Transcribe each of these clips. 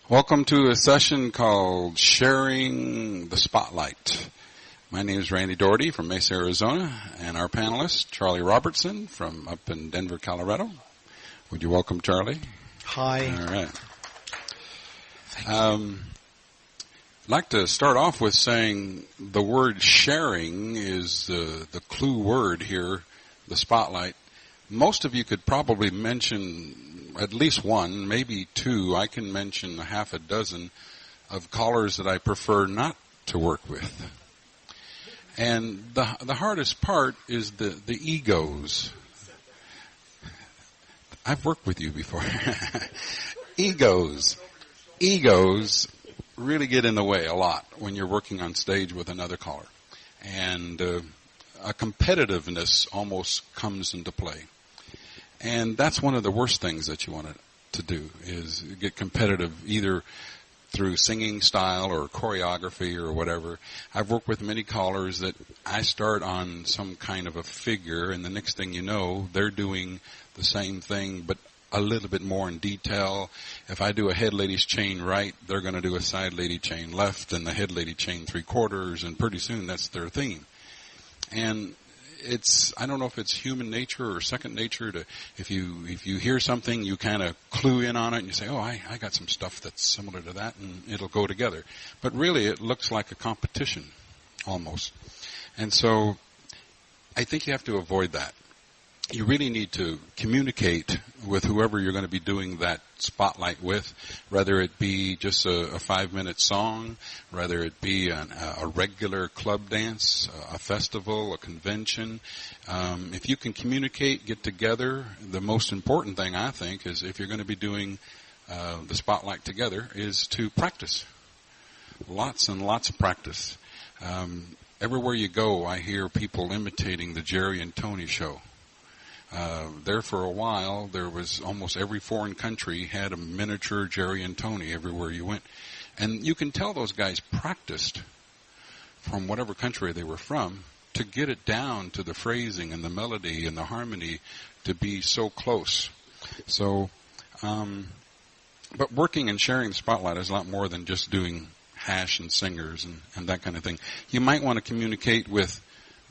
Welcome to a session called Sharing the Spotlight. My name is Randy Dougherty from Mesa, Arizona, and our panelist, Charlie Robertson from up in Denver, Colorado. Would you welcome Charlie? Hi. All right. I'd like to start off with saying the word sharing is the clue word here, the spotlight. Most of you could probably mention at least one, maybe two. I can mention a half a dozen of callers that I prefer not to work with. And the hardest part is the egos. I've worked with you before. Egos really get in the way a lot when you're working on stage with another caller. And a competitiveness almost comes into play. And that's one of the worst things that you want to do, is get competitive either through singing style or choreography or whatever. I've worked with many callers that I start on some kind of a figure, and the next thing you know, they're doing the same thing, but a little bit more in detail. If I do a head lady's chain right, they're going to do a side lady chain left, and the head lady chain 3/4, and pretty soon that's their theme. And I don't know if it's human nature or second nature to, if you hear something, you kind of clue in on it and you say, oh, I got some stuff that's similar to that, and it'll go together. But really it looks like a competition almost. And so I think you have to avoid that. You really need to communicate with whoever you're going to be doing that spotlight with, whether it be just a 5-minute song, whether it be a regular club dance, a festival, a convention. If you can communicate, get together, the most important thing, I think, is if you're going to be doing the spotlight together, is to practice. Lots and lots of practice. Everywhere you go, I hear people imitating the Jerry and Tony show. There for a while, there was almost every foreign country had a miniature Jerry and Tony everywhere you went. And you can tell those guys practiced from whatever country they were from to get it down to the phrasing and the melody and the harmony to be so close. So, but working and sharing the spotlight is a lot more than just doing hash and singers and that kind of thing. You might want to communicate with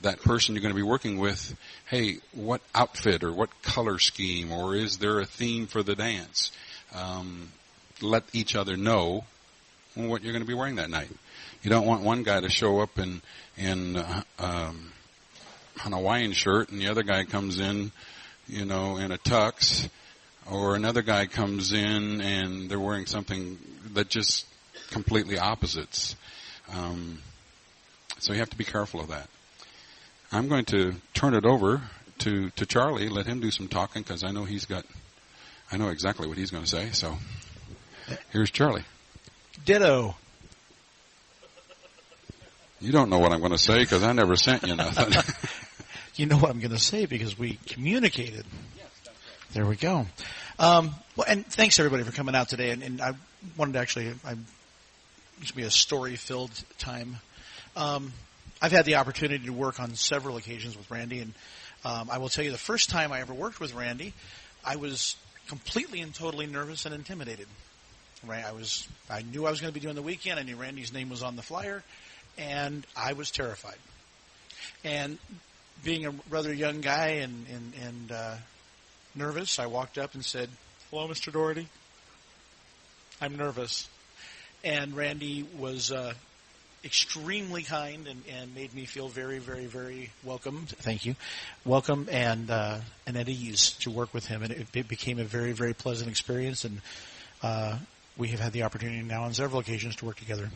that person you're going to be working with, hey, what outfit or what color scheme, or is there a theme for the dance? Let each other know what you're going to be wearing that night. You don't want one guy to show up in a Hawaiian shirt and the other guy comes in, in a tux, or another guy comes in and they're wearing something that just completely opposites. So you have to be careful of that. I'm going to turn it over to Charlie, let him do some talking, because I know exactly what he's going to say. So here's Charlie. Ditto. You don't know what I'm going to say because I never sent you nothing. You know what I'm going to say because we communicated. Yes, that's right. There we go. Well, and thanks everybody for coming out today. And I wanted to actually, it should be a story-filled time. I've had the opportunity to work on several occasions with Randy, and I will tell you the first time I ever worked with Randy, I was completely and totally nervous and intimidated. Right? I knew I was going to be doing the weekend. I knew Randy's name was on the flyer, and I was terrified. And being a rather young guy and nervous, I walked up and said, "Hello, Mr. Dougherty. I'm nervous." And Randy was extremely kind and made me feel very, very, very welcomed. Thank you. Welcome and at ease to work with him. And it became a very, very pleasant experience. And we have had the opportunity now on several occasions to work together.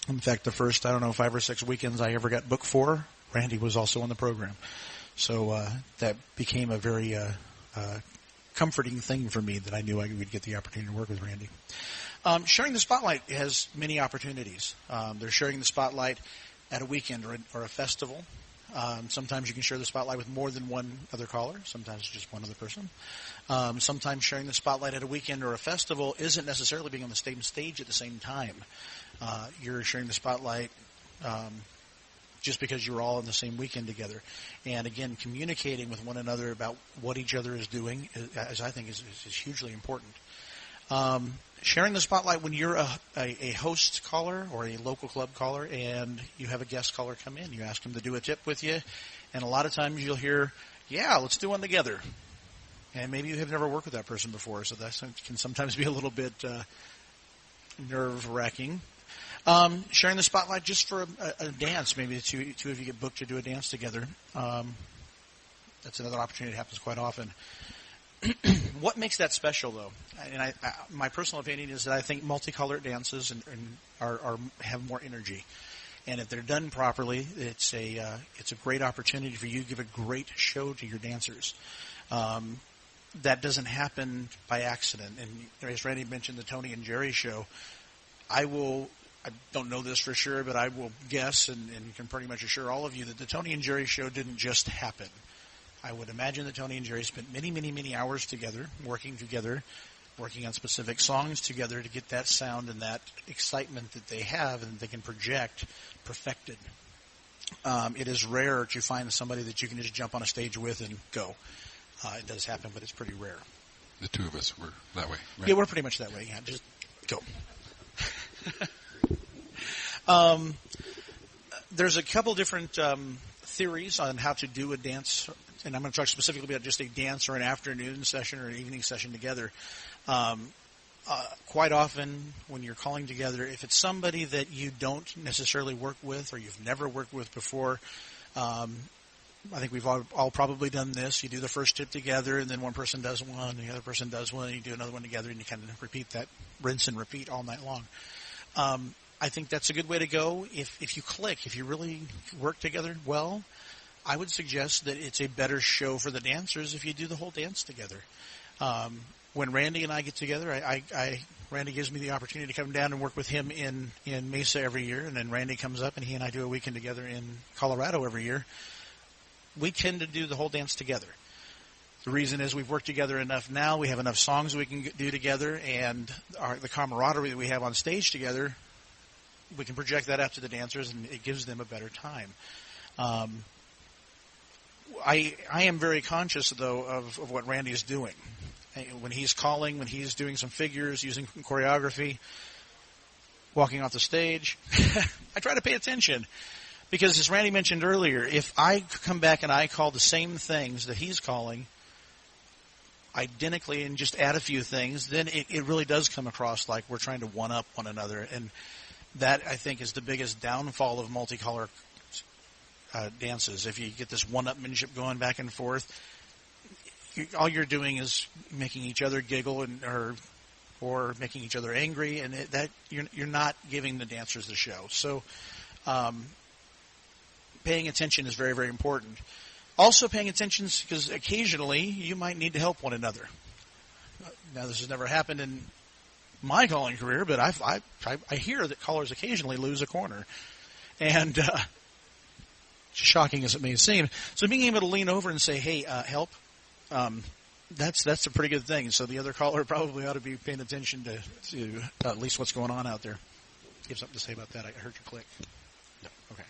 In fact, the first, 5 or 6 weekends I ever got booked for, Randy was also on the program. So that became a very comforting thing for me that I knew I would get the opportunity to work with Randy. Sharing the spotlight has many opportunities. They're sharing the spotlight at a weekend or a festival. Sometimes you can share the spotlight with more than one other caller. Sometimes just one other person. Sometimes sharing the spotlight at a weekend or a festival isn't necessarily being on the same stage at the same time. You're sharing the spotlight just because you're all on the same weekend together. And again, communicating with one another about what each other is doing, as I think is hugely important. Sharing the spotlight when you're a host caller or a local club caller and you have a guest caller come in. You ask them to do a tip with you, and a lot of times you'll hear, yeah, let's do one together. And maybe you have never worked with that person before, so that can sometimes be a little bit nerve-wracking. Sharing the spotlight just for a dance. Maybe the two of you get booked to do a dance together. That's another opportunity that happens quite often. What makes that special, though? And my personal opinion is that I think multicolored dances have more energy, and if they're done properly, it's a great opportunity for you to give a great show to your dancers. That doesn't happen by accident. And as Randy mentioned, the Tony and Jerry show, I don't know this for sure, but I will guess and can pretty much assure all of you that the Tony and Jerry show didn't just happen. I would imagine that Tony and Jerry spent many, many, many hours together, working on specific songs together to get that sound and that excitement that they have and they can project perfected. It is rare to find somebody that you can just jump on a stage with and go. It does happen, but it's pretty rare. The two of us were that way, right? Yeah, we're pretty much that way. Yeah, just go. There's a couple different theories on how to do a dance, and I'm going to talk specifically about just a dance or an afternoon session or an evening session together. Quite often when you're calling together, if it's somebody that you don't necessarily work with or you've never worked with before, I think we've all probably done this. You do the first tip together, and then one person does one, and the other person does one, and you do another one together, and you kind of repeat that, rinse and repeat all night long. I think that's a good way to go. If you click, if you really work together well, I would suggest that it's a better show for the dancers if you do the whole dance together. When Randy and I get together, Randy gives me the opportunity to come down and work with him in Mesa every year, and then Randy comes up and he and I do a weekend together in Colorado every year. We tend to do the whole dance together. The reason is we've worked together enough now, we have enough songs we can do together, and the camaraderie that we have on stage together, we can project that out to the dancers, and it gives them a better time. I am very conscious, though, of what Randy is doing. When he's calling, when he's doing some figures, using choreography, walking off the stage, I try to pay attention. Because as Randy mentioned earlier, if I come back and I call the same things that he's calling identically and just add a few things, then it really does come across like we're trying to one-up one another. And that, I think, is the biggest downfall of multicolor dances. If you get this one-upmanship going back and forth, all you're doing is making each other giggle or making each other angry, and you're not giving the dancers the show. So paying attention is very, very important. Also paying attention because occasionally you might need to help one another. Now, this has never happened in my calling career, but I hear that callers occasionally lose a corner. And shocking as it may seem. So being able to lean over and say, hey, help, that's a pretty good thing. So the other caller probably ought to be paying attention to at least what's going on out there. You have something to say about that? I heard you click. No. Okay.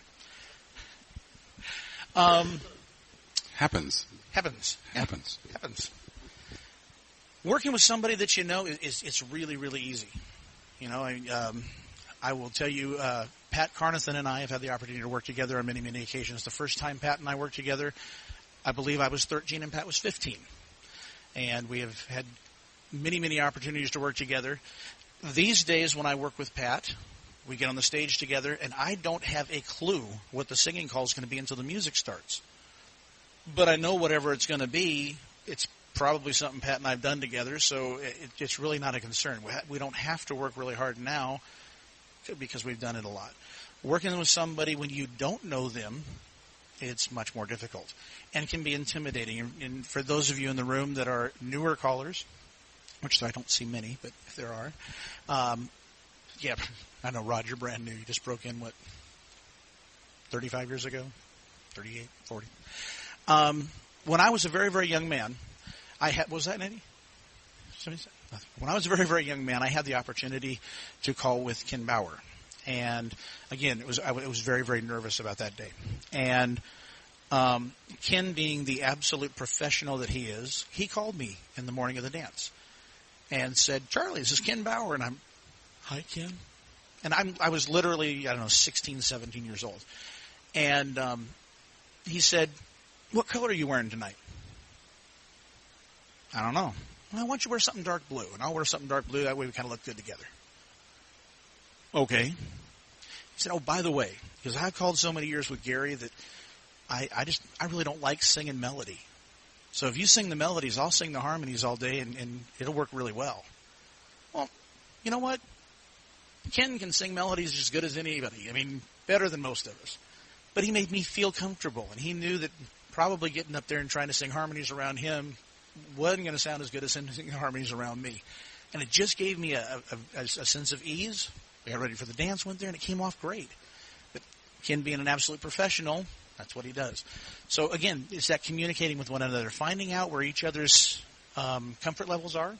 Happens. Working with somebody that you know it's really, really easy. You know, I will tell you, Pat Carnathan and I have had the opportunity to work together on many, many occasions. The first time Pat and I worked together, I believe I was 13 and Pat was 15. And we have had many, many opportunities to work together. These days when I work with Pat, we get on the stage together, and I don't have a clue what the singing call is going to be until the music starts. But I know whatever it's going to be, it's probably something Pat and I have done together, so it's really not a concern. We don't have to work really hard now because we've done it a lot. Working with somebody when you don't know them, it's much more difficult and can be intimidating. And for those of you in the room that are newer callers, which I don't see many, but if there are, yeah, I know, Rod, you're brand new. You just broke in, 35 years ago? 38, 40? When I was a very, very young man, was that Eddie? When I was a very, very young man, I had the opportunity to call with Ken Bauer. And again, I was very, very nervous about that day. And Ken, being the absolute professional that he is, he called me in the morning of the dance. and said, "Charlie, this is Ken Bauer." And I'm, "Hi, Ken." And I was literally, 16, 17 years old. And he said, "What color are you wearing tonight?" "I don't know." "Well, why don't you wear something dark blue?" "And I'll wear something dark blue. That way we kind of look good together." "Okay." He said, "Oh, by the way, because I called so many years with Gary that I really don't like singing melody. So if you sing the melodies, I'll sing the harmonies all day, and it'll work really well." Well, you know what? Ken can sing melodies as good as anybody. I mean, better than most of us. But he made me feel comfortable, and he knew that probably getting up there and trying to sing harmonies around him wasn't going to sound as good as singing harmonies around me. And it just gave me a sense of ease. We got ready for the dance, went there, and it came off great. But Ken, being an absolute professional, that's what he does. So, again, it's that communicating with one another, finding out where each other's comfort levels are,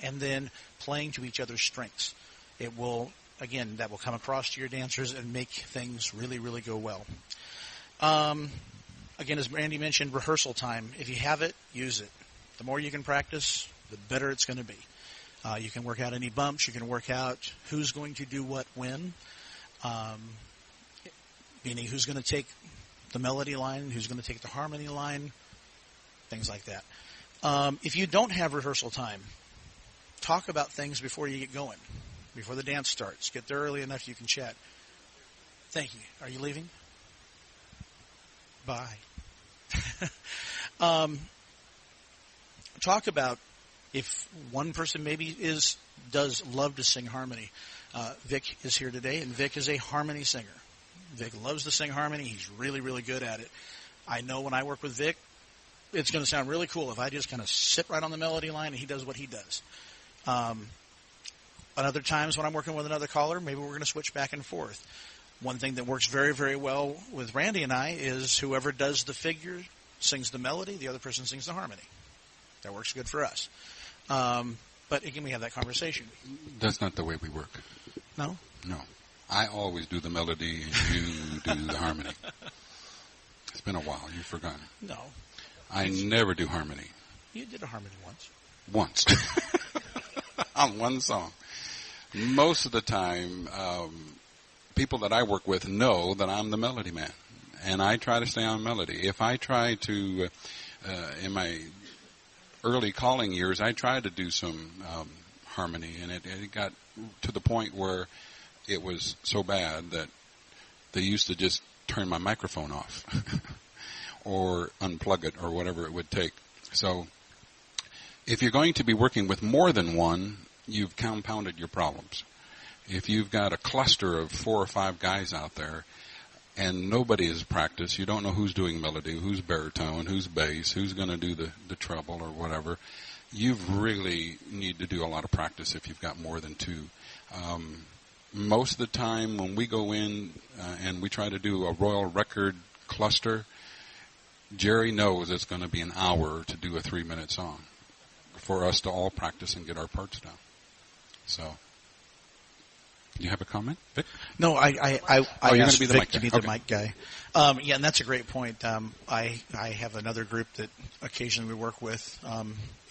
and then playing to each other's strengths. It will, again, that will come across to your dancers and make things really, really go well. Again, as Randy mentioned, rehearsal time. If you have it, use it. The more you can practice, the better it's going to be. You can work out any bumps. You can work out who's going to do what when, meaning who's going to take the melody line, who's going to take the harmony line, things like that. If you don't have rehearsal time, talk about things before you get going, before the dance starts. Get there early enough you can chat. Thank you. Are you leaving? Bye. Talk about if one person maybe does love to sing harmony. Vic is here today, and Vic is a harmony singer. Vic loves to sing harmony. He's really, really good at it. I know when I work with Vic, it's going to sound really cool if I just kind of sit right on the melody line and he does what he does. Other times when I'm working with another caller, maybe we're going to switch back and forth. One thing that works very, very well with Randy and I is whoever does the figure sings the melody, the other person sings the harmony. That works good for us. But again, we have that conversation. That's not the way we work. No? No. I always do the melody and you do the harmony. It's been a while. You've forgotten. No. I never do harmony. You did a harmony once. Once. On one song. Most of the time, people that I work with know that I'm the melody man. And I try to stay on melody. If I try to, in my early calling years, I tried to do some harmony, and it got to the point where it was so bad that they used to just turn my microphone off or unplug it or whatever it would take. So if you're going to be working with more than one, you've compounded your problems. If you've got a cluster of 4 or 5 guys out there and nobody has practiced, you don't know who's doing melody, who's baritone, who's bass, who's going to do the treble or whatever, you really need to do a lot of practice if you've got more than 2. Most of the time when we go in and we try to do a Royal Record cluster, Jerry knows it's going to be an hour to do a 3-minute song for us to all practice and get our parts down. So, you have a comment, Vic? No, I you're asked going to be the Vic mic to guy. be the Okay. mic guy. Yeah, and that's a great point. I have another group that occasionally we work with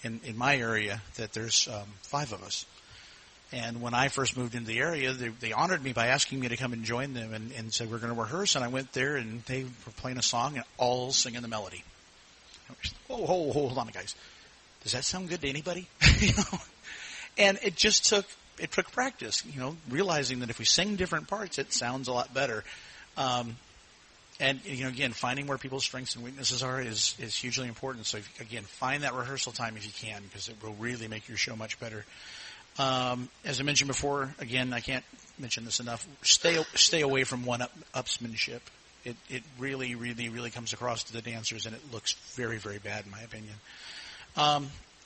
in my area that there's 5 of us. And when I first moved into the area, they honored me by asking me to come and join them and said, we're going to rehearse. And I went there, and they were playing a song and all singing the melody. Oh, hold on, guys. Does that sound good to anybody? And it just took practice, realizing that if we sing different parts, it sounds a lot better. And, again, finding where people's strengths and weaknesses are is hugely important. So, again, find that rehearsal time if you can, because it will really make your show much better. As I mentioned before, again, I can't mention this enough. Stay away from one-upsmanship. It really, really, really comes across to the dancers, and it looks very, very bad in my opinion.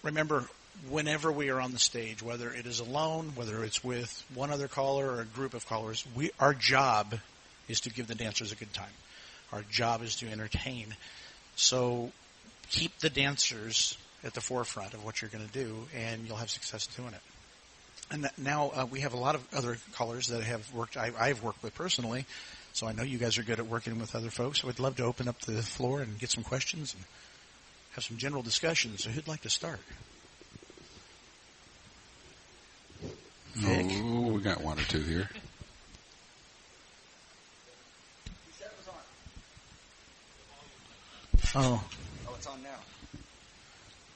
Remember, whenever we are on the stage, whether it is alone, whether it's with one other caller or a group of callers, our job is to give the dancers a good time. Our job is to entertain. So keep the dancers at the forefront of what you're going to do, and you'll have success doing it. And now we have a lot of other callers that have worked. I've worked with personally, so I know you guys are good at working with other folks. I would love to open up the floor and get some questions and have some general discussions. So who'd like to start? Vic. Oh, we got one or two here. Oh, it's on now.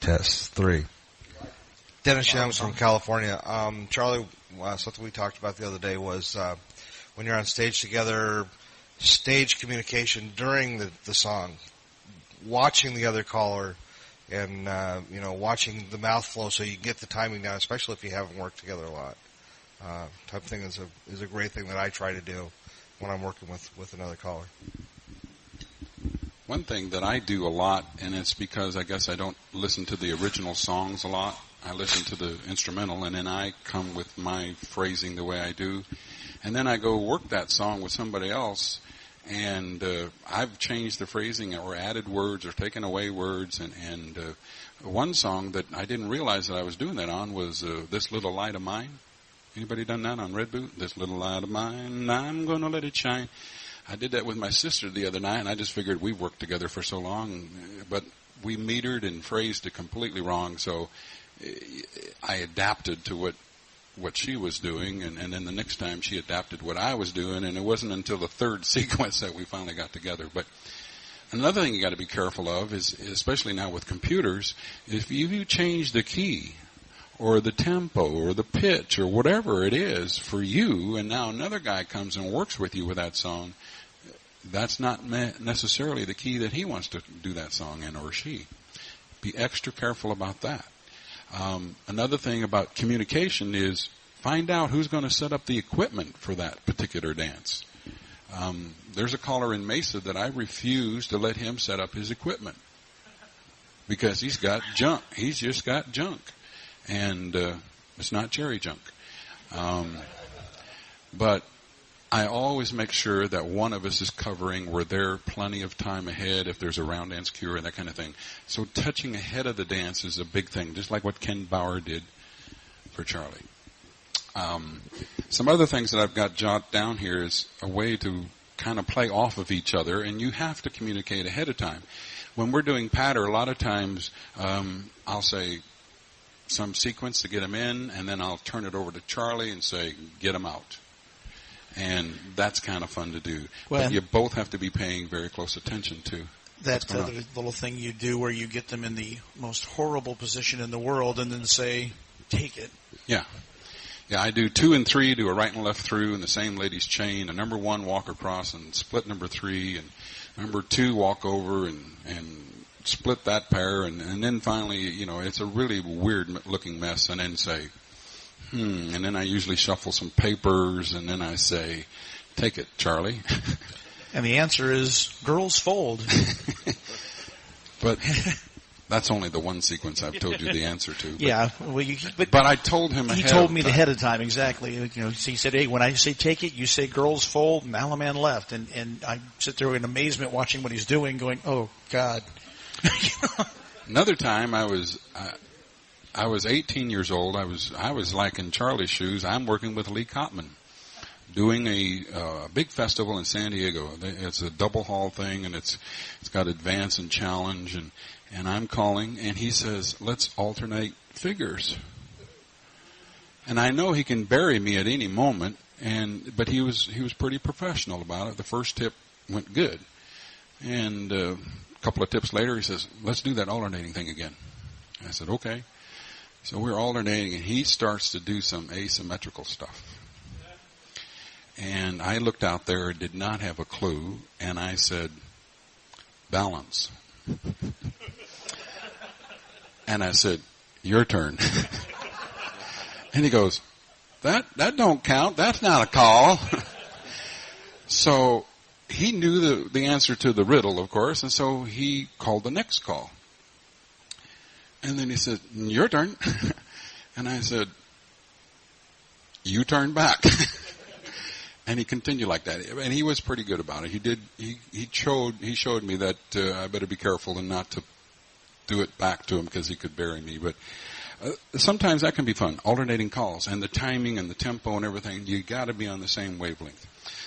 Test 3. Dennis Young's from California. Charlie, something we talked about the other day was when you're on stage together, stage communication during the song, watching the other caller and, watching the mouth flow so you can get the timing down, especially if you haven't worked together a lot. Type of thing is a great thing that I try to do when I'm working with another caller. One thing that I do a lot, and it's because I guess I don't listen to the original songs a lot. I listen to the instrumental, and then I come with my phrasing the way I do. And then I go work that song with somebody else, and I've changed the phrasing or added words or taken away words. And one song that I didn't realize that I was doing that on was This Little Light of Mine. Anybody done that on Red Boot? This little light of mine, I'm going to let it shine. I did that with my sister the other night, and I just figured we've worked together for so long, but we metered and phrased it completely wrong, so I adapted to what she was doing, and then the next time she adapted what I was doing, and it wasn't until the third sequence that we finally got together. But another thing you got to be careful of is, especially now with computers, if you change the key or the tempo or the pitch or whatever it is for you, and now another guy comes and works with you with that song, that's not necessarily the key that he wants to do that song in, or she. Be extra careful about that. Another thing about communication is find out who's going to set up the equipment for that particular dance. There's a caller in Mesa that I refuse to let him set up his equipment because he's got junk. He's just got junk. And it's not cherry junk. But I always make sure that one of us is covering. We're there plenty of time ahead if there's a round dance cue and that kind of thing. So touching ahead of the dance is a big thing, just like what Ken Bauer did for Charlie. Some other things that I've got jotted down here is a way to kind of play off of each other, and you have to communicate ahead of time. When we're doing patter, a lot of times I'll say some sequence to get them in, and then I'll turn it over to Charlie and say, get them out. And that's kind of fun to do. Well, but you both have to be paying very close attention to that other little thing you do where you get them in the most horrible position in the world and then say, take it. Yeah. Yeah, I do 2 and 3, do a right and left through, and the same lady's chain, a number 1 walk across, and split number 3, and number 2 walk over, and split that pair, and then finally, it's a really weird-looking mess, and then say, and then I usually shuffle some papers, and then I say, take it, Charlie. And the answer is, girls fold. But that's only the one sequence I've told you the answer to. But, yeah, well, but I told him he ahead told of me time. ahead of time, exactly. So he said, hey, when I say take it, you say girls fold, and Alaman left. And I sit there in amazement watching what he's doing, going, oh, God. Another time I was 18 years old. I was like in Charlie's shoes. I'm working with Lee Kottman, doing a big festival in San Diego. It's a double hall thing, and it's got advance and challenge, and I'm calling, and he says, let's alternate figures. And I know he can bury me at any moment, but he was pretty professional about it. The first tip went good, and a couple of tips later, he says, let's do that alternating thing again. I said, okay. So we're alternating, and he starts to do some asymmetrical stuff. And I looked out there and did not have a clue, and I said, balance. And I said, your turn. And he goes, that don't count. That's not a call. So he knew the answer to the riddle, of course, and so he called the next call. And then he said, your turn. And I said, you turn back. And he continued like that. And he was pretty good about it. He showed me that I better be careful and not to do it back to him because he could bury me. But sometimes that can be fun, alternating calls and the timing and the tempo and everything. You got to be on the same wavelength.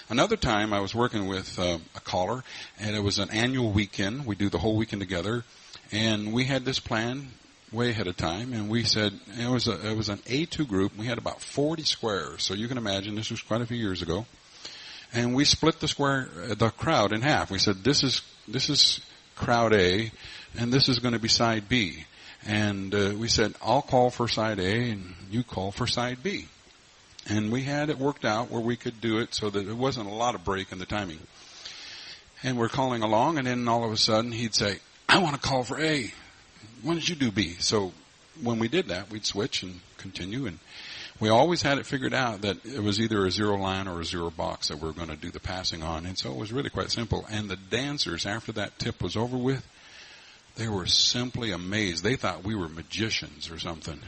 Another time I was working with a caller, and it was an annual weekend. We do the whole weekend together. And we had this plan. way ahead of time, and we said it was an A2 group. We had about 40 squares, so you can imagine this was quite a few years ago. And we split the crowd in half. We said this is crowd A, and this is going to be side B. And we said I'll call for side A, and you call for side B. And we had it worked out where we could do it so that it wasn't a lot of break in the timing. And we're calling along, and then all of a sudden he'd say, I want to call for A. Why don't you do B? So when we did that, we'd switch and continue. And we always had it figured out that it was either a zero line or a zero box that we were going to do the passing on. And so it was really quite simple. And the dancers, after that tip was over with, they were simply amazed. They thought we were magicians or something.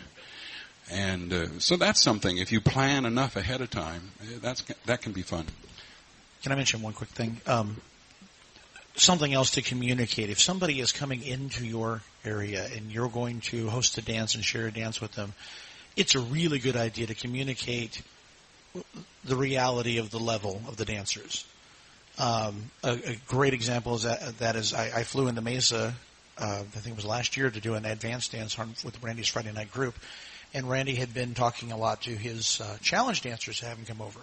And so that's something. If you plan enough ahead of time, that can be fun. Can I mention one quick thing? Something else to communicate. If somebody is coming into your area and you're going to host a dance and share a dance with them, it's a really good idea to communicate the reality of the level of the dancers. A great example is that is I flew into Mesa, I think it was last year, to do an advanced dance with Randy's Friday night group. And Randy had been talking a lot to his challenge dancers to have him come over.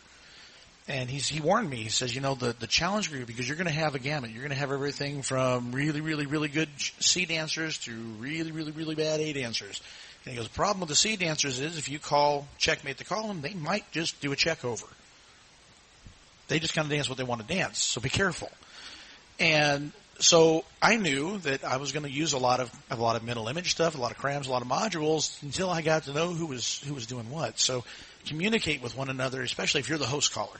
And he warned me. He says, the challenge group, because you're going to have a gamut. You're going to have everything from really, really, really good C dancers to really, really, really bad A dancers. And he goes, the problem with the C dancers is if you call checkmate to call them, they might just do a check over. They just kind of dance what they want to dance, so be careful. And so I knew that I was going to use a lot of mental image stuff, a lot of crams, a lot of modules, until I got to know who was doing what. So communicate with one another, especially if you're the host caller.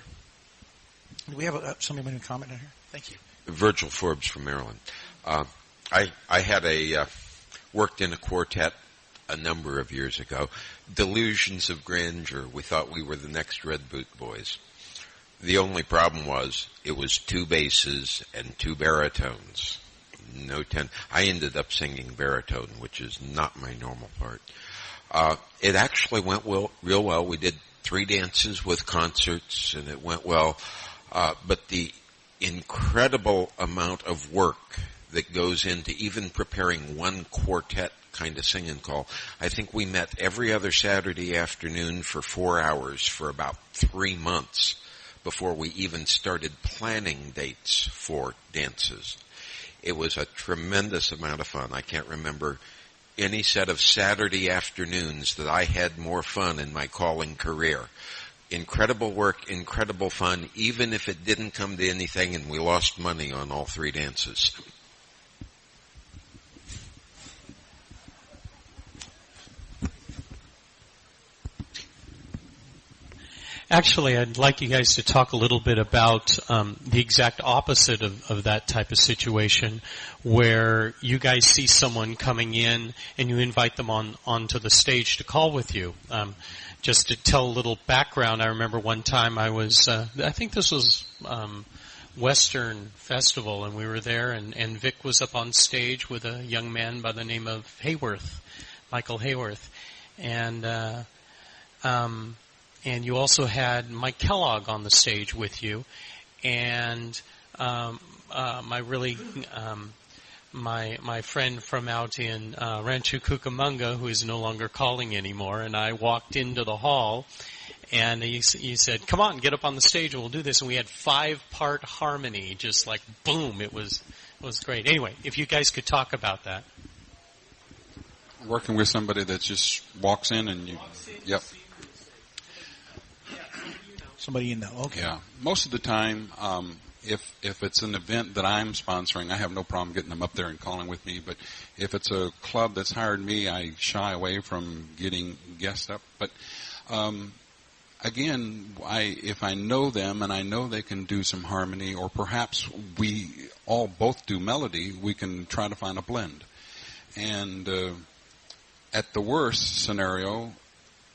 Do we have somebody want to comment on here? Thank you. Virgil Forbes from Maryland. I had worked in a quartet a number of years ago. Delusions of grandeur. We thought we were the next Red Boot Boys. The only problem was it was 2 basses and 2 baritones. No ten. I ended up singing baritone, which is not my normal part. It actually went real well. We did 3 dances with concerts, and it went well. But the incredible amount of work that goes into even preparing one quartet kind of sing and call. I think we met every other Saturday afternoon for 4 hours for about 3 months before we even started planning dates for dances. It was a tremendous amount of fun. I can't remember any set of Saturday afternoons that I had more fun in my calling career. Incredible work, incredible fun, even if it didn't come to anything and we lost money on all 3 dances. Actually, I'd like you guys to talk a little bit about the exact opposite of that type of situation, where you guys see someone coming in and you invite them onto the stage to call with you. Just to tell a little background, I remember one time I was, I think this was Western Festival, and we were there, and Vic was up on stage with a young man by the name of Michael Hayworth, and you also had Mike Kellogg on the stage with you, and my friend from out in Rancho Cucamonga, who is no longer calling anymore, and I walked into the hall, and he said, "Come on, get up on the stage, and we'll do this." And we had 5-part harmony, just like boom. It was great. Anyway, if you guys could talk about that. Working with somebody that just walks in and you, yep. Somebody you know, okay. Yeah. Most of the time, if it's an event that I'm sponsoring, I have no problem getting them up there and calling with me. But if it's a club that's hired me, I shy away from getting guests up. But again, if I know them and I know they can do some harmony, or perhaps we all both do melody, we can try to find a blend. And at the worst scenario,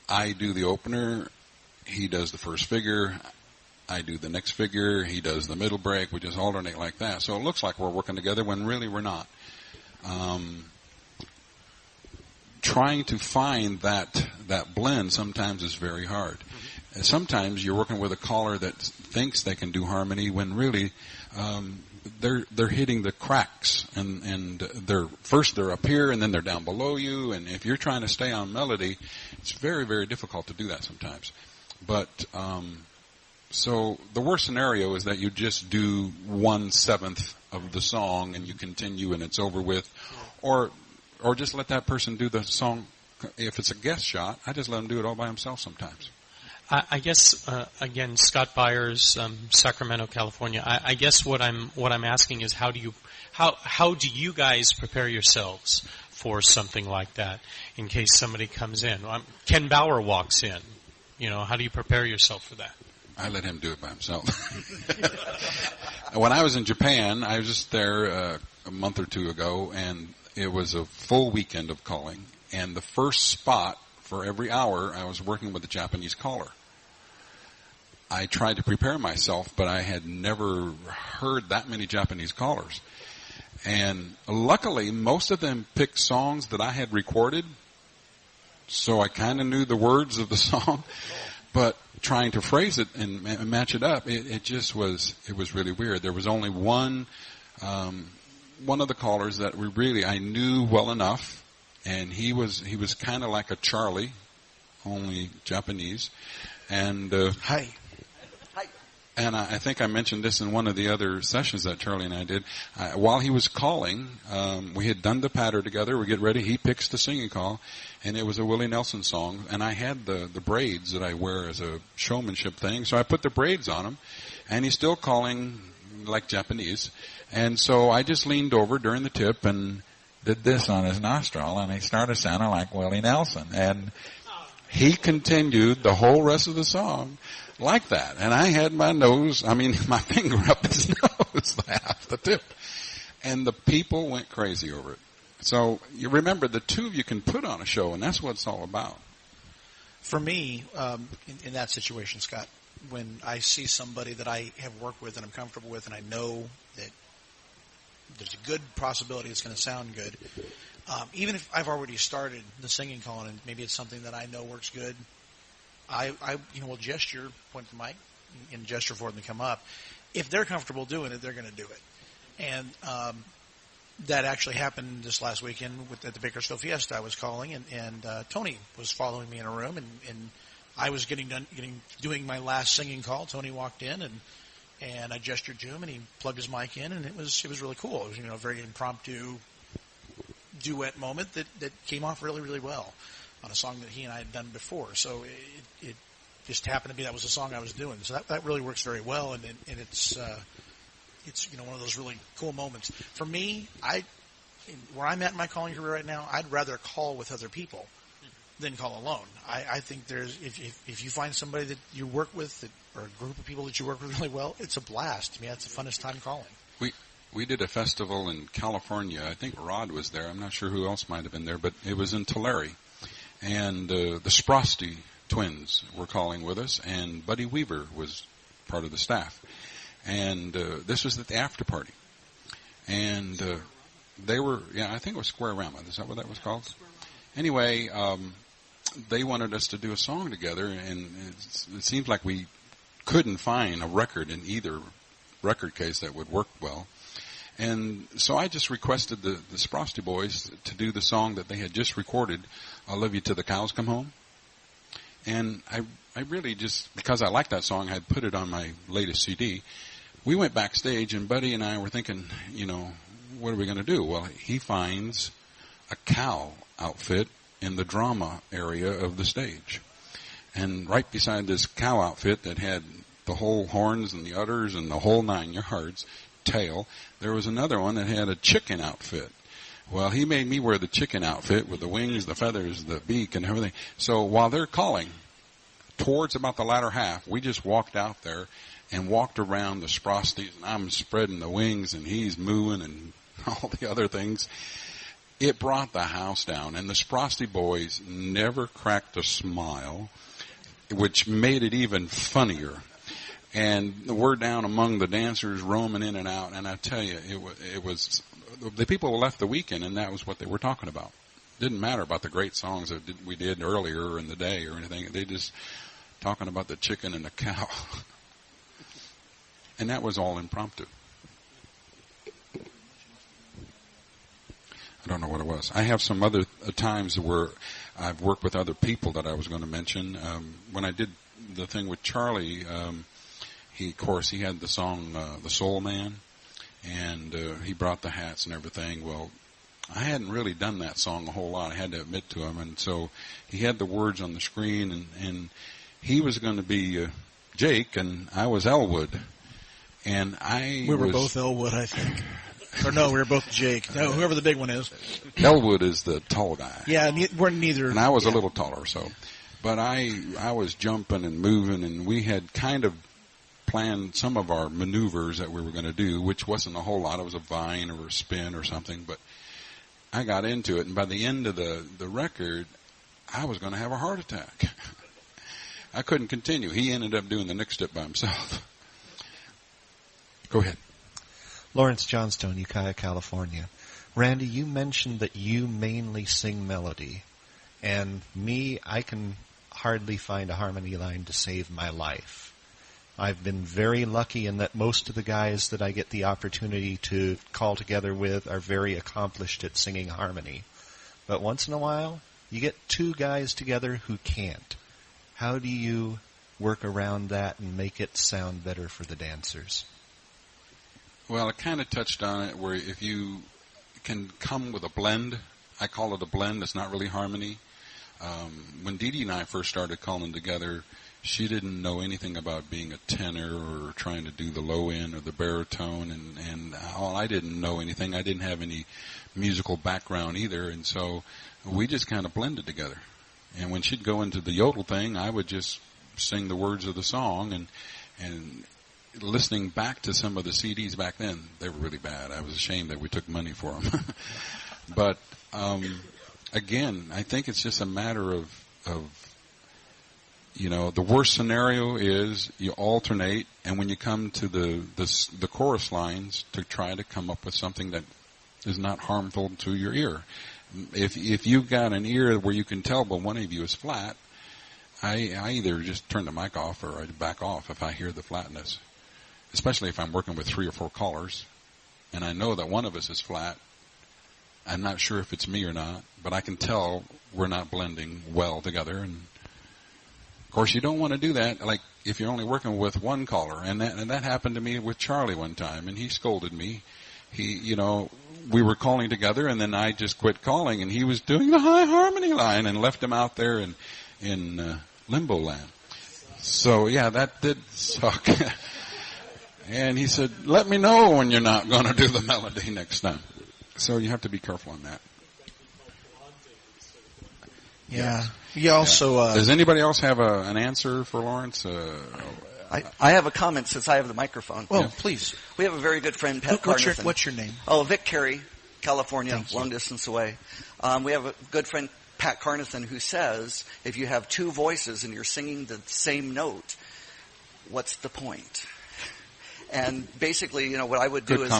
I do the opener. He does the first figure, I do the next figure, he does the middle break, we just alternate like that. So it looks like we're working together when really we're not. Trying to find that blend sometimes is very hard. Mm-hmm. Sometimes you're working with a caller that thinks they can do harmony when really they're hitting the cracks, and they're up here and then they're down below you, and if you're trying to stay on melody, it's very, very difficult to do that sometimes. But so the worst scenario is that you just do 1/7 of the song and you continue and it's over with, or just let that person do the song. If it's a guest shot, I just let him do it all by himself sometimes. I guess again, Scott Byers, Sacramento, California. I guess what I'm asking is how do you guys prepare yourselves for something like that in case somebody comes in? Ken Bauer walks in. How do you prepare yourself for that? I let him do it by himself. When I was in Japan, I was just there a month or two ago, and it was a full weekend of calling. And the first spot for every hour, I was working with a Japanese caller. I tried to prepare myself, but I had never heard that many Japanese callers. And luckily, most of them picked songs that I had recorded, so I kind of knew the words of the song. But trying to phrase it and match it up, it was really weird. There was only one of the callers that I knew well enough, and he was kind of like a Charlie, only Japanese, and Hi. And I think I mentioned this in one of the other sessions that Charlie and I did. While he was calling, we had done the patter together. We get ready. He picks the singing call, and it was a Willie Nelson song. And I had the braids that I wear as a showmanship thing, so I put the braids on him, and he's still calling like Japanese. And so I just leaned over during the tip and did this on his nostril, and he started sounding like Willie Nelson. And he continued the whole rest of the song like that. And I had my finger up his nose, half the tip. And the people went crazy over it. So you remember, the two of you can put on a show, and that's what it's all about. For me, in that situation, Scott, when I see somebody that I have worked with and I'm comfortable with, and I know that there's a good possibility it's going to sound good, even if I've already started the singing call and maybe it's something that I know works good, I will gesture, point to the mic, and gesture for them to come up. If they're comfortable doing it, they're going to do it. And that actually happened this last weekend at the Bakersfield Fiesta. I was calling, and Tony was following me in a room, and I was doing my last singing call. Tony walked in, and I gestured to him, and he plugged his mic in, and it was really cool. It was a very impromptu duet moment that came off really, really well on a song that he and I had done before. So it just happened to be that was the song I was doing. So that really works very well, and it's one of those really cool moments. For me, where I'm at in my calling career right now, I'd rather call with other people than call alone. I think if you find somebody that you work with or a group of people that you work with really well, it's a blast. To me, that's the funnest time calling. We did a festival in California. I think Rod was there. I'm not sure who else might have been there, but it was in Tulare. And the Sprosty twins were calling with us, and Buddy Weaver was part of the staff. And this was at the after party. And they were, I think it was Square-Rama. Is that what that was called? Anyway, they wanted us to do a song together, and it seems like we couldn't find a record in either record case that would work well. And so I just requested the Sprosty boys to do the song that they had just recorded, "I'll Love You Till the Cows Come Home." And I really just, because I liked that song, I had put it on my latest CD. We went backstage, and Buddy and I were thinking, what are we going to do? Well, he finds a cow outfit in the drama area of the stage. And right beside this cow outfit that had the whole horns and the udders and the whole 9 yards, tail, there was another one that had a chicken outfit. Well, he made me wear the chicken outfit with the wings, the feathers, the beak, and everything. So while they're calling, towards about the latter half, we just walked out there and walked around the Sprosties, and I'm spreading the wings, and he's mooing and all the other things. It brought the house down, and the Sprosty boys never cracked a smile, which made it even funnier. And we're down among the dancers roaming in and out, and I tell you, it was the people left the weekend, and that was what they were talking about. It didn't matter about the great songs that we did earlier in the day or anything. They just talking about the chicken and the cow. And that was all impromptu. I don't know what it was. I have some other times where I've worked with other people that I was going to mention. When I did the thing with Charlie, he had the song "The Soul Man," and he brought the hats and everything. Well, I hadn't really done that song a whole lot, I had to admit to him, and so he had the words on the screen, and he was going to be Jake, and I was Elwood, and we were both Elwood, I think. Or no, we were both Jake. No, whoever the big one is. Elwood is the tall guy. Yeah, we're neither. And I was a little taller, so. But I was jumping and moving, and we had kind of planned some of our maneuvers that we were going to do, which wasn't a whole lot. It was a vine or a spin or something, but I got into it, and by the end of the record, I was going to have a heart attack. I couldn't continue. He ended up doing the next step by himself. Go ahead. Lawrence Johnstone, Ukiah, California. Randy, you mentioned that you mainly sing melody. And me, I can hardly find a harmony line to save my life. I've been very lucky in that most of the guys that I get the opportunity to call together with are very accomplished at singing harmony. But once in a while, you get two guys together who can't. How do you work around that and make it sound better for the dancers? Well, I kind of touched on it where if you can come with a blend, I call it a blend, it's not really harmony. When Dee Dee and I first started calling together, she didn't know anything about being a tenor or trying to do the low end or the baritone, and I didn't know anything. I didn't have any musical background either, and so we just kind of blended together. And when she'd go into the yodel thing, I would just sing the words of the song, and listening back to some of the CDs back then, they were really bad. I was ashamed that we took money for them. But again, I think it's just a matter of the worst scenario is you alternate, and when you come to the chorus lines, to try to come up with something that is not harmful to your ear. If you've got an ear where you can tell, but one of you is flat, I either just turn the mic off or I back off if I hear the flatness. Especially if I'm working with 3 or 4 callers, and I know that one of us is flat. I'm not sure if it's me or not, but I can tell we're not blending well together. And of course, you don't want to do that. Like if you're only working with one caller, and that happened to me with Charlie one time, and he scolded me. We were calling together, and then I just quit calling, and he was doing the high harmony line and left him out there in limbo land. So yeah, that did suck. And he said, let me know when you're not going to do the melody next time. So you have to be careful on that. Yeah. You also... Does anybody else have an answer for Lawrence? I have a comment since I have the microphone. Well, please. We have a very good friend, Pat Carnathan. What's your name? Oh, Vic Carey, California, long distance away. We have a good friend, Pat Carnathan, who says if you have 2 voices and you're singing the same note, what's the point? And basically, what I would do is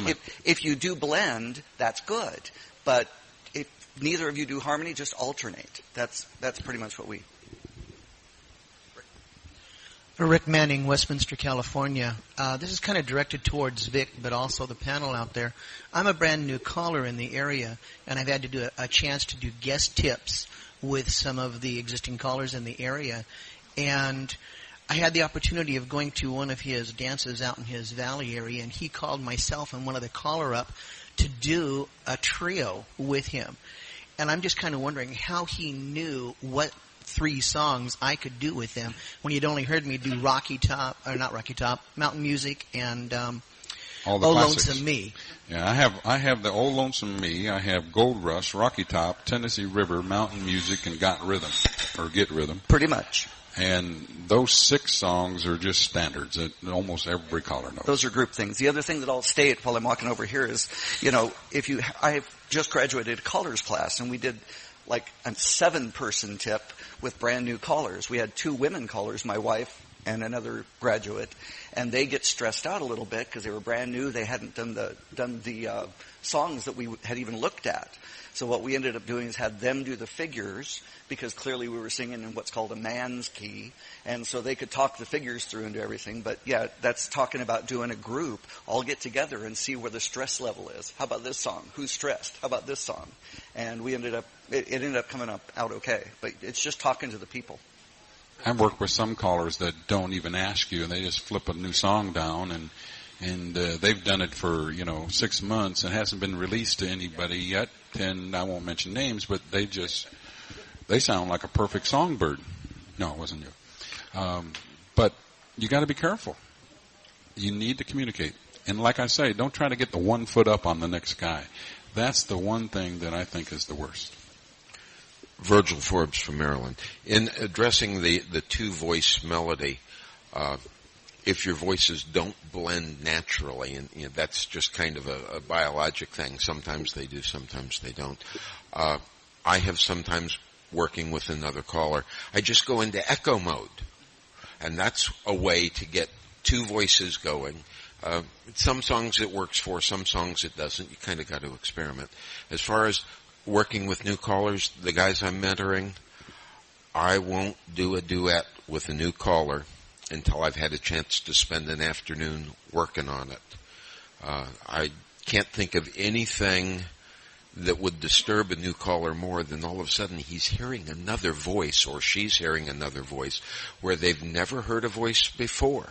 if you do blend, that's good. But if neither of you do harmony, just alternate. That's pretty much what we... Rick Manning, Westminster, California. This is kind of directed towards Vic, but also the panel out there. I'm a brand new caller in the area, and I've had to do a chance to do guest tips with some of the existing callers in the area. And I had the opportunity of going to one of his dances out in his valley area, and he called myself and one of the caller up to do a trio with him. And I'm just kind of wondering how he knew what 3 songs I could do with them when you'd only heard me do Mountain Music and all the Oh classics. Lonesome Me. Yeah, I have the Old Lonesome Me, I have Gold Rush, Rocky Top, Tennessee River, Mountain Music, and Got Rhythm, or Get Rhythm. Pretty much. And those 6 songs are just standards that almost every caller knows. Those are group things. The other thing that I'll state while I'm walking over here is, I've just graduated a callers class, and we did like a 7-person tip with brand new callers. We had 2 women callers, my wife and another graduate, and they get stressed out a little bit because they were brand new. They hadn't done the songs that we had even looked at. So what we ended up doing is had them do the figures, because clearly we were singing in what's called a man's key, and so they could talk the figures through and do everything. But yeah, that's talking about doing a group, all get together and see where the stress level is. How about this song? Who's stressed? How about this song? And we ended up, it ended up coming out okay. But it's just talking to the people. I've worked with some callers that don't even ask you, and they just flip a new song down, and they've done it for 6 months and hasn't been released to anybody yet. And I won't mention names, but they sound like a perfect songbird. No, it wasn't you. But you got to be careful. You need to communicate, and like I say, don't try to get the 1 foot up on the next guy. That's the one thing that I think is the worst. Virgil Forbes from Maryland. In addressing the two-voice melody, if your voices don't blend naturally, and that's just kind of a biologic thing. Sometimes they do, sometimes they don't. I have sometimes, working with another caller, I just go into echo mode, and that's a way to get two voices going. Some songs it works for, some songs it doesn't. You kind of got to experiment. As far as working with new callers, the guys I'm mentoring, I won't do a duet with a new caller until I've had a chance to spend an afternoon working on it. I can't think of anything that would disturb a new caller more than all of a sudden he's hearing another voice, or she's hearing another voice where they've never heard a voice before.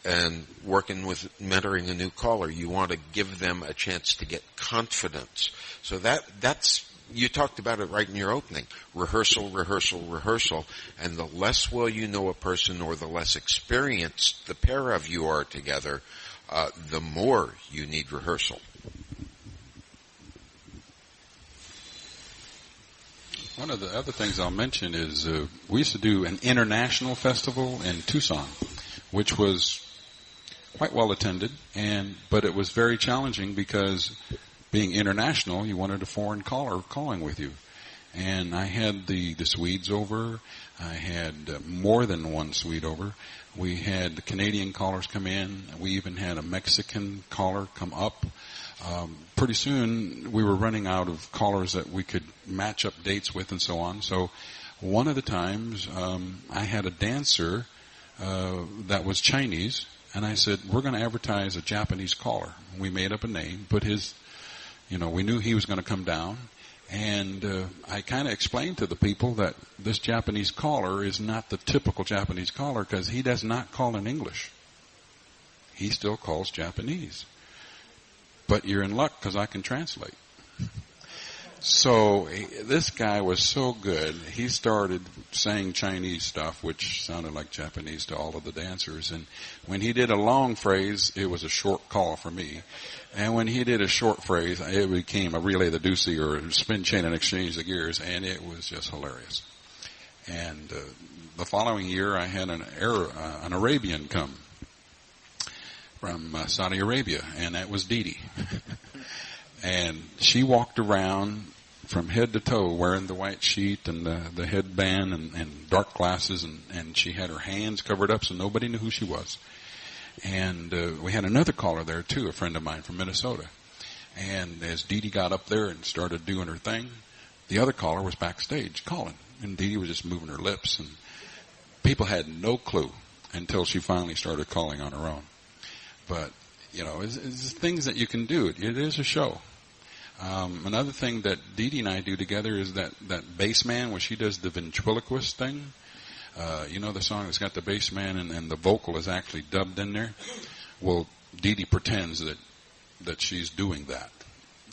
And working with mentoring a new caller, you want to give them a chance to get confidence. So that's you talked about it right in your opening. Rehearsal, rehearsal, rehearsal. And the less well you know a person, or the less experienced the pair of you are together, the more you need rehearsal. One of the other things I'll mention is we used to do an international festival in Tucson, which was quite well attended, but it was very challenging because being international, you wanted a foreign caller calling with you. And I had the Swedes over. I had more than one Swede over. We had the Canadian callers come in. We even had a Mexican caller come up. Pretty soon we were running out of callers that we could match up dates with and so on. So one of the times I had a dancer that was Chinese, and I said, we're going to advertise a Japanese caller. We made up a name, put his, we knew he was going to come down. And I kind of explained to the people that this Japanese caller is not the typical Japanese caller, because he does not call in English. He still calls Japanese. But you're in luck because I can translate. So this guy was so good, he started saying Chinese stuff, which sounded like Japanese to all of the dancers. And when he did a long phrase, it was a short call for me. And when he did a short phrase, it became a relay the deucey or a spin chain and exchange the gears, and it was just hilarious. And the following year, I had an Arabian come from Saudi Arabia, and that was Dee Dee. And she walked around from head to toe wearing the white sheet and the headband and dark glasses, and she had her hands covered up so nobody knew who she was. And we had another caller there, too, a friend of mine from Minnesota. And as Dee Dee got up there and started doing her thing, the other caller was backstage calling. And Dee Dee was just moving her lips. And people had no clue until she finally started calling on her own. But, it's things that you can do. It is a show. Another thing that Dee Dee and I do together is that bass man, where she does the ventriloquist thing. The song that's got the bass man and the vocal is actually dubbed in there. Well, Dee Dee pretends that she's doing that.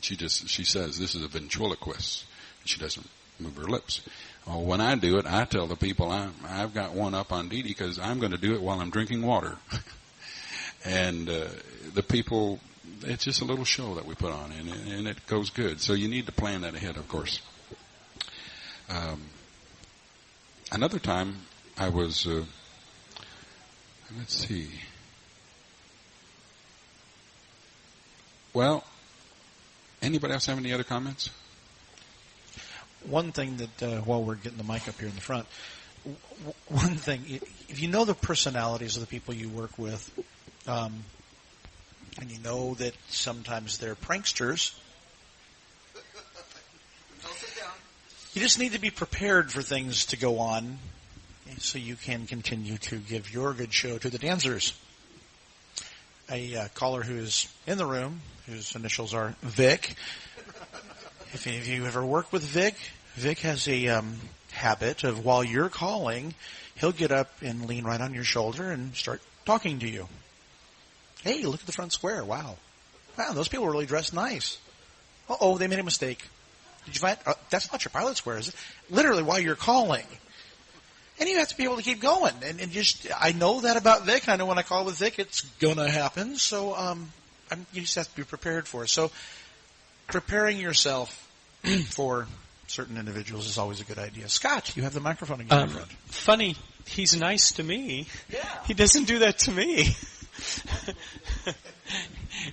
She says this is a ventriloquist. She doesn't move her lips. Well, when I do it, I tell the people I've got one up on Dee Dee because I'm going to do it while I'm drinking water. And the people, it's just a little show that we put on, and it goes good. So you need to plan that ahead, of course. Another time I was, let's see. Well, anybody else have any other comments? One thing that, while we're getting the mic up here in the front, one thing, if you know the personalities of the people you work with, and you know that sometimes they're pranksters, you just need to be prepared for things to go on so you can continue to give your good show to the dancers. A caller who is in the room, whose initials are Vic. If any of you ever worked with Vic, Vic has a habit of while you're calling, he'll get up and lean right on your shoulder and start talking to you. Hey, look at the front square. Wow, those people really dressed nice. Uh-oh, they made a mistake. Did you find? That's not your pilot square, is it? Literally while you're calling. And you have to be able to keep going. And just, I know that about Vic. I know when I call with Vic, it's going to happen. So you just have to be prepared for it. So preparing yourself for certain individuals is always a good idea. Scott, you have the microphone again, my friend. Funny, he's nice to me. Yeah. He doesn't do that to me.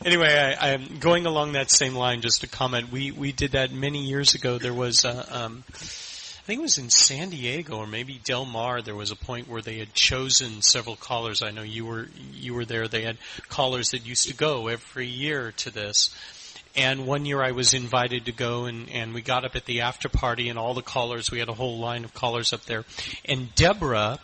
Anyway, I'm going along that same line, just to comment. We did that many years ago. There was I think it was in San Diego or maybe Del Mar. There was a point where they had chosen several callers. I know you were there. They had callers that used to go every year to this. And one year I was invited to go, and we got up at the after party, and all the callers, we had a whole line of callers up there. And Deborah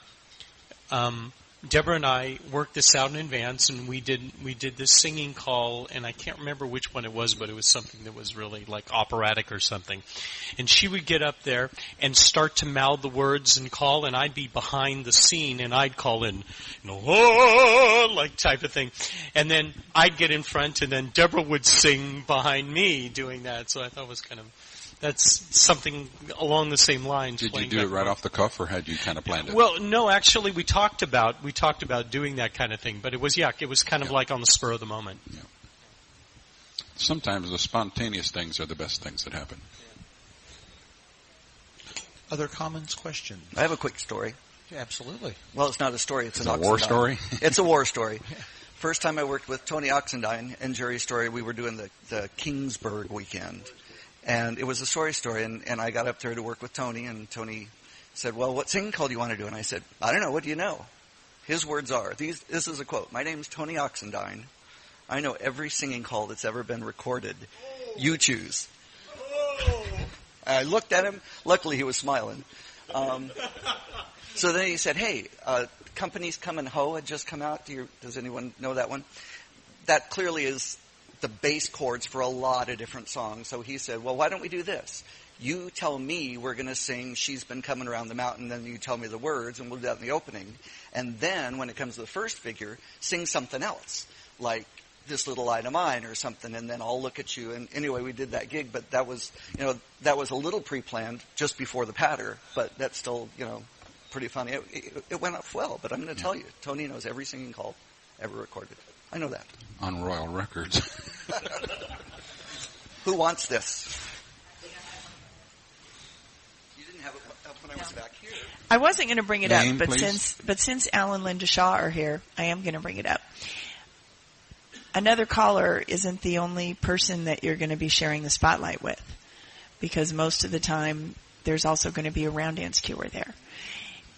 and I worked this out in advance, and we did this singing call, and I can't remember which one it was, but it was something that was really like operatic or something. And she would get up there and start to mouth the words and call, and I'd be behind the scene, and I'd call in, oh, like type of thing. And then I'd get in front, and then Deborah would sing behind me doing that. So I thought it was kind of, that's something along the same lines. Did you do it right off the cuff, or had you kind of planned it? Well, no, actually, we talked about doing that kind of thing, but it was kind of like on the spur of the moment. Yeah. Sometimes the spontaneous things are the best things that happen. Other comments, questions? I have a quick story. Yeah, absolutely. Well, it's not a story. It's a war story? It's a war story. First time I worked with Tony Oxendine and Jerry Story, we were doing the Kingsburg weekend. And it was a story, and I got up there to work with Tony, and Tony said, well, what singing call do you want to do? And I said, I don't know. What do you know? His words are, this is a quote, my name's Tony Oxendine. I know every singing call that's ever been recorded. You choose. I looked at him. Luckily, he was smiling. So then he said, hey, Company's Comin' Ho had just come out. Does anyone know that one? That clearly is the bass chords for a lot of different songs. So he said, well, why don't we do this? You tell me we're going to sing She's Been Coming Around the Mountain, then you tell me the words, and we'll do that in the opening. And then, when it comes to the first figure, sing something else, like This Little Light of Mine or something, and then I'll look at you. And anyway, we did that gig, but that was a little pre-planned just before the patter, but that's still, pretty funny. It went off well, but I'm going to tell you, Tony knows every singing call ever recorded. I know that. On Royal Records. Who wants this? You didn't have it when I was back here. I wasn't going to bring it up, but please. since Al and Linda Shaw are here, I am going to bring it up. Another caller isn't the only person that you're going to be sharing the spotlight with, because most of the time there's also going to be a round dance cuer there.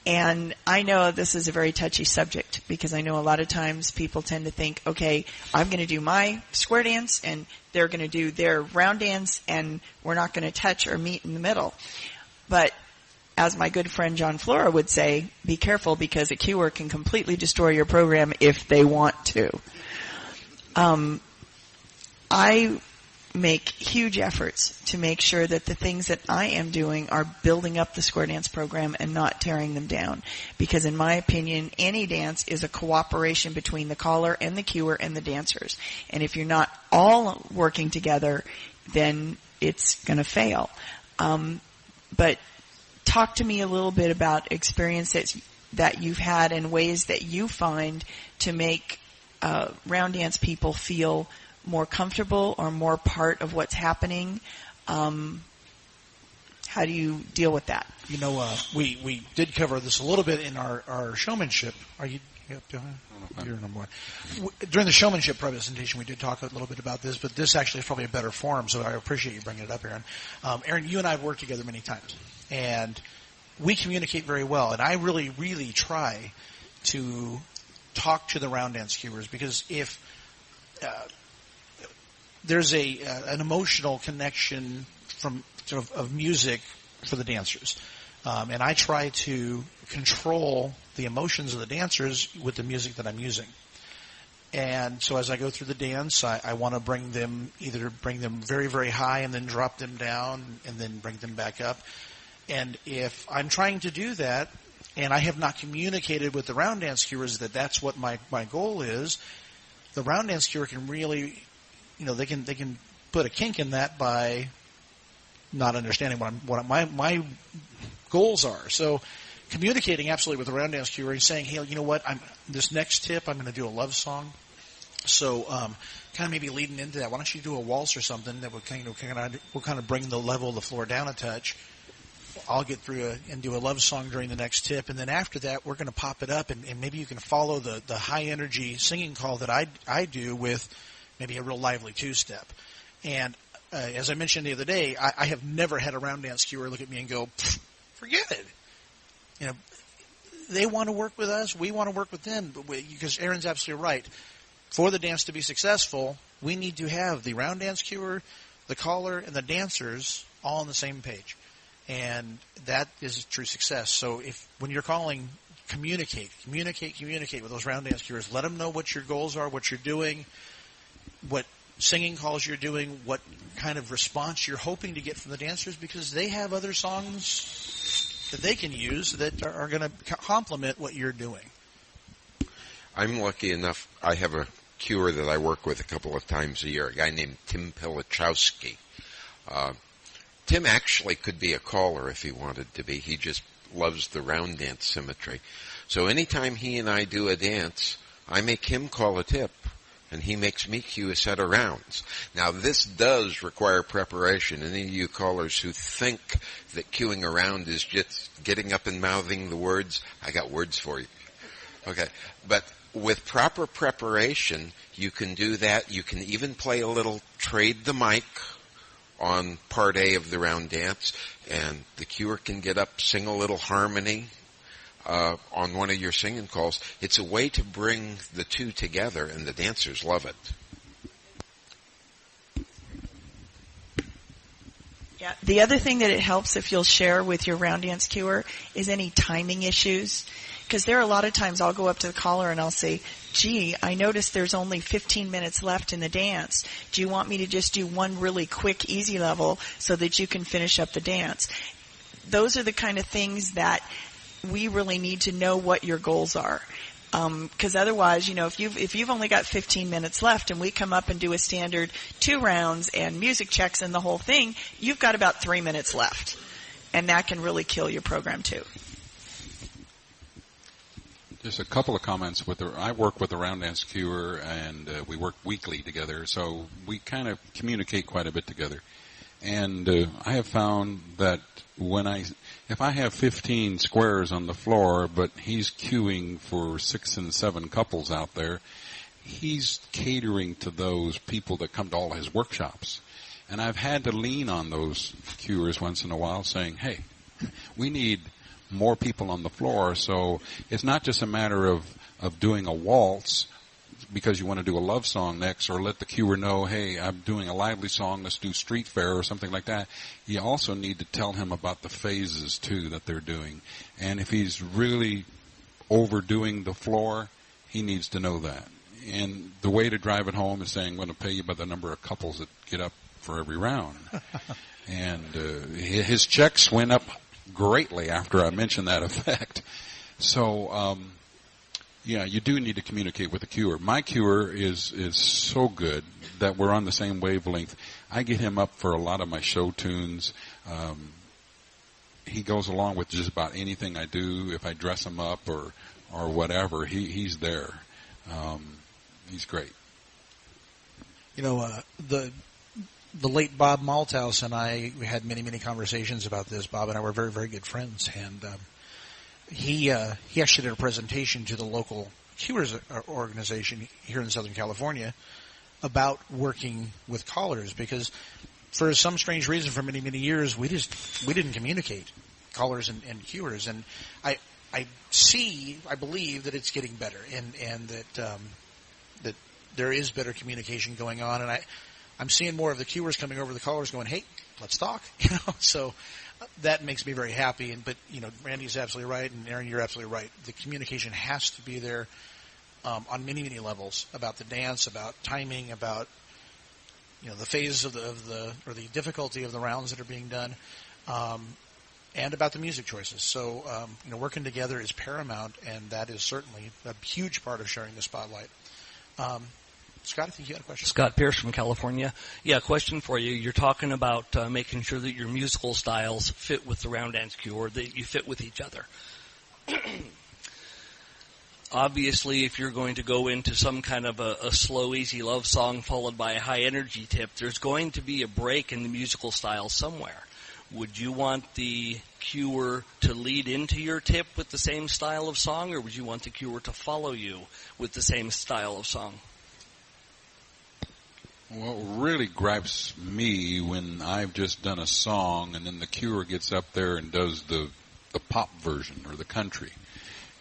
And I know this is a very touchy subject, because I know a lot of times people tend to think, okay, I'm going to do my square dance and they're going to do their round dance, and we're not going to touch or meet in the middle. But as my good friend John Flora would say, be careful, because a cuer can completely destroy your program if they want to. I make huge efforts to make sure that the things that I am doing are building up the square dance program and not tearing them down. Because in my opinion, any dance is a cooperation between the caller and the cuer and the dancers. And if you're not all working together, then it's going to fail. But talk to me a little bit about experiences that you've had and ways that you find to make round dance people feel more comfortable or more part of what's happening. How do you deal with that? We did cover this a little bit in our showmanship. Are you up to you're number one. During the showmanship presentation, we did talk a little bit about this, but this actually is probably a better forum, so I appreciate you bringing it up, Aaron. Aaron, you and I have worked together many times, and we communicate very well, and I really, really try to talk to the round dance cuers, because if there's an emotional connection from sort of music for the dancers, and I try to control the emotions of the dancers with the music that I'm using. And so as I go through the dance, I want to either bring them very, very high and then drop them down and then bring them back up. And if I'm trying to do that and I have not communicated with the round dance cuers that that's what my goal is, the round dance cuer can really, they can put a kink in that by not understanding what my goals are. So communicating absolutely with the round dance cuer and saying, hey, you know what, this next tip, I'm going to do a love song. So kind of maybe leading into that, why don't you do a waltz or something that would kind of bring the level of the floor down a touch. I'll get through and do a love song during the next tip, and then after that we're going to pop it up, and maybe you can follow the high energy singing call that I do with maybe a real lively two-step. And as I mentioned the other day, I have never had a round dance cuer look at me and go, forget it. They want to work with us, we want to work with them, because Aaron's absolutely right. For the dance to be successful, we need to have the round dance cuer, the caller, and the dancers all on the same page. And that is true success. So when you're calling, communicate with those round dance cuers. Let them know what your goals are, what you're doing, what singing calls you're doing, what kind of response you're hoping to get from the dancers, because they have other songs that they can use that are going to complement what you're doing. I'm lucky enough, I have a cuer that I work with a couple of times a year, a guy named Tim Pilichowski. Tim actually could be a caller if he wanted to be. He just loves the round dance symmetry. So anytime he and I do a dance, I make him call a tip, and he makes me cue a set of rounds. Now, this does require preparation. Any of you callers who think that cueing a round is just getting up and mouthing the words, I got words for you. Okay, but with proper preparation, you can do that. You can even play a little trade the mic on part A of the round dance, and the cuer can get up, sing a little harmony on one of your singing calls. It's a way to bring the two together, and the dancers love it. Yeah. The other thing that it helps if you'll share with your round dance cuer is any timing issues. Because there are a lot of times I'll go up to the caller and I'll say, gee, I noticed there's only 15 minutes left in the dance. Do you want me to just do one really quick, easy level so that you can finish up the dance? Those are the kind of things that we really need to know what your goals are. Because otherwise, if you've only got 15 minutes left and we come up and do a standard 2 rounds and music checks and the whole thing, you've got about 3 minutes left. And that can really kill your program too. Just a couple of comments. I work with the round dance cuer, and we work weekly together, so we kind of communicate quite a bit together. And I have found that if I have 15 squares on the floor, but he's queuing for 6 and 7 couples out there, he's catering to those people that come to all his workshops. And I've had to lean on those cuers once in a while, saying, hey, we need more people on the floor, so it's not just a matter of doing a waltz because you want to do a love song next, or let the cuer know, hey, I'm doing a lively song, let's do Street Fair or something like that. You also need to tell him about the phases, too, that they're doing. And if he's really overdoing the floor, he needs to know that. And the way to drive it home is saying, I'm going to pay you by the number of couples that get up for every round. And his checks went up greatly after I mentioned that effect. So, you do need to communicate with the cuer. My cuer is so good that we're on the same wavelength. I get him up for a lot of my show tunes. He goes along with just about anything I do. If I dress him up or whatever, he's there. He's great. The late Bob Malthouse and we had many, many conversations about this. Bob and I were very, very good friends, and he actually did a presentation to the local cuers organization here in Southern California about working with callers, because for some strange reason for many, many years we didn't communicate. callers and cuers, and I believe that it's getting better, and that that there is better communication going on, and I'm seeing more of the cuers coming over the callers going, hey, let's talk, so that makes me very happy. But Randy's absolutely right, and Aaron, you're absolutely right. The communication has to be there on many, many levels about the dance, about timing, about the phases of the difficulty of the rounds that are being done, and about the music choices. So working together is paramount, and that is certainly a huge part of sharing the spotlight. Scott, I think you had a question. Scott Pierce from California. Yeah, question for you. You're talking about making sure that your musical styles fit with the round dance cue, or that you fit with each other. Obviously, if you're going to go into some kind of a slow, easy love song followed by a high-energy tip, there's going to be a break in the musical style somewhere. Would you want the cuer to lead into your tip with the same style of song, or would you want the cuer to follow you with the same style of song? What really gripes me when I've just done a song and then the cuer gets up there and does the pop version or the country.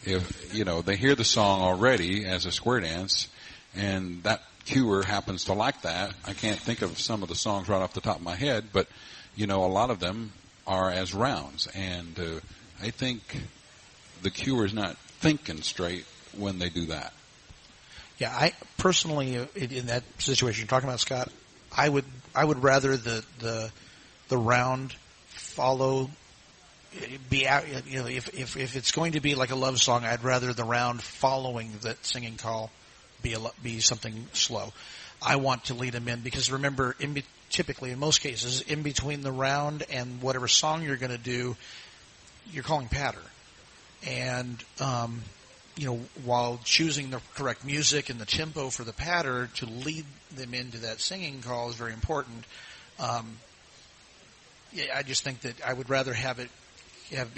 If they hear the song already as a square dance, and that cuer happens to like that, I can't think of some of the songs right off the top of my head, but a lot of them are as rounds, and I think the cuer is not thinking straight when they do that. Yeah, I personally, in that situation you're talking about, Scott, I would rather the round follow. If it's going to be like a love song, I'd rather the round following that singing call be something slow. I want to lead them in, because remember, typically in most cases, in between the round and whatever song you're going to do, you're calling patter, and while choosing the correct music and the tempo for the patter to lead them into that singing call is very important. I just think that I would rather have it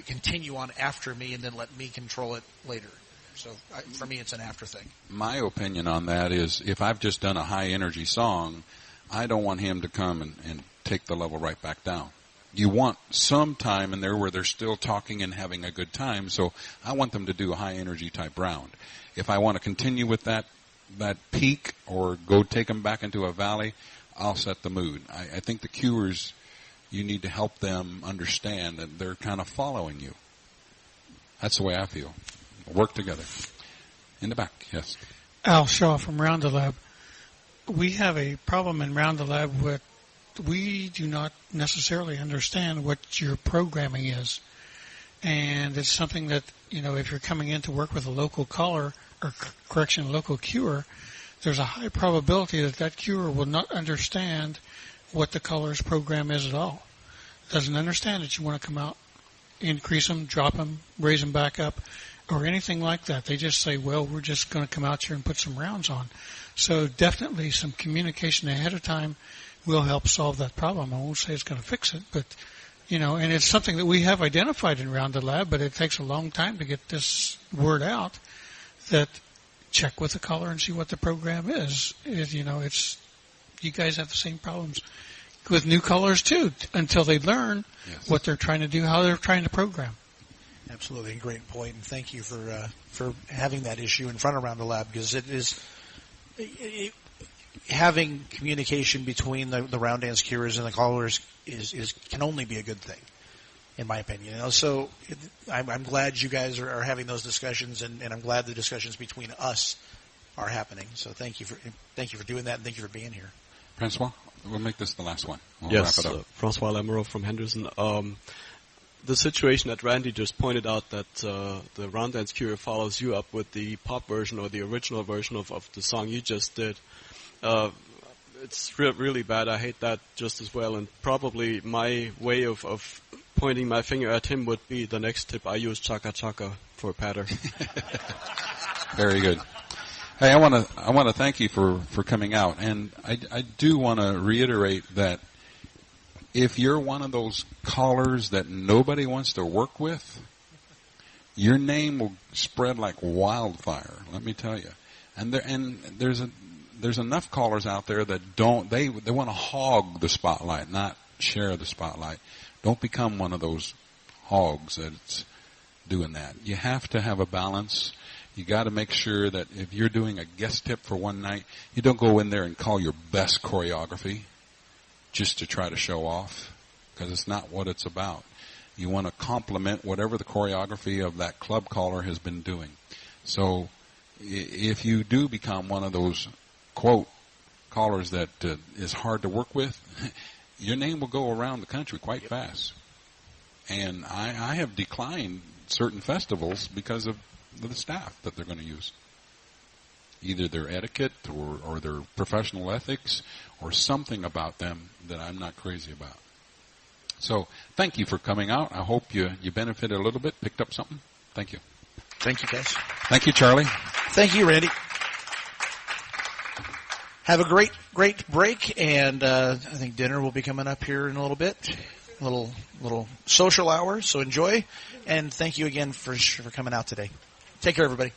continue on after me and then let me control it later. So for me, it's an after thing. My opinion on that is, if I've just done a high energy song, I don't want him to come and take the level right back down. You want some time in there where they're still talking and having a good time, so I want them to do a high energy type round. If I want to continue with that peak or go take them back into a valley, I'll set the mood. I think the cuers, you need to help them understand that they're kind of following you. That's the way I feel. Work together. In the back, yes. Al Shaw from Roundelab. We have a problem in Roundelab with we do not necessarily understand what your programming is. And it's something that, if you're coming in to work with a local caller, or local cuer, there's a high probability that cuer will not understand what the caller's program is at all. Doesn't understand that you want to come out, increase them, drop them, raise them back up, or anything like that. They just say, well, we're just going to come out here and put some rounds on. So definitely some communication ahead of time will help solve that problem. I won't say it's going to fix it, but, and it's something that we have identified in Roundelab, but it takes a long time to get this word out, that check with the caller and see what the program is. You guys have the same problems with new callers too, until they learn what they're trying to do, how they're trying to program. Absolutely, a great point, and thank you for having that issue in front of Roundelab, because it is having communication between the round dance cuers and the callers can only be a good thing, in my opinion. So I'm glad you guys are having those discussions, and I'm glad the discussions between us are happening. So thank you for doing that, and thank you for being here. Francois, we'll make this the last one. We'll yes, wrap it up. Francois Lamoureux from Henderson. The situation that Randy just pointed out, that the round dance cuer follows you up with the pop version or the original version of the song you just did, it's really bad. I hate that just as well, and probably my way of pointing my finger at him would be the next tip. I use chaka chaka for patter. Very good. Hey, I want to thank you for coming out, and I do want to reiterate that if you're one of those callers that nobody wants to work with, your name will spread like wildfire. Let me tell you. And there's enough callers out there that they want to hog the spotlight, not share the spotlight. Don't become one of those hogs that's doing that. You have to have a balance. You got to make sure that if you're doing a guest tip for one night, you don't go in there and call your best choreography just to try to show off, because it's not what it's about. You want to complement whatever the choreography of that club caller has been doing. So if you do become one of those, quote, callers that is hard to work with, your name will go around the country quite fast. And I have declined certain festivals because of the staff that they're going to use. Either their etiquette or their professional ethics or something about them that I'm not crazy about. So thank you for coming out. I hope you benefited a little bit, picked up something. Thank you. Thank you, guys. Thank you, Charlie. Thank you, Randy. Have a great break, and I think dinner will be coming up here in a little bit. A little social hour, so enjoy. And thank you again for coming out today. Take care, everybody.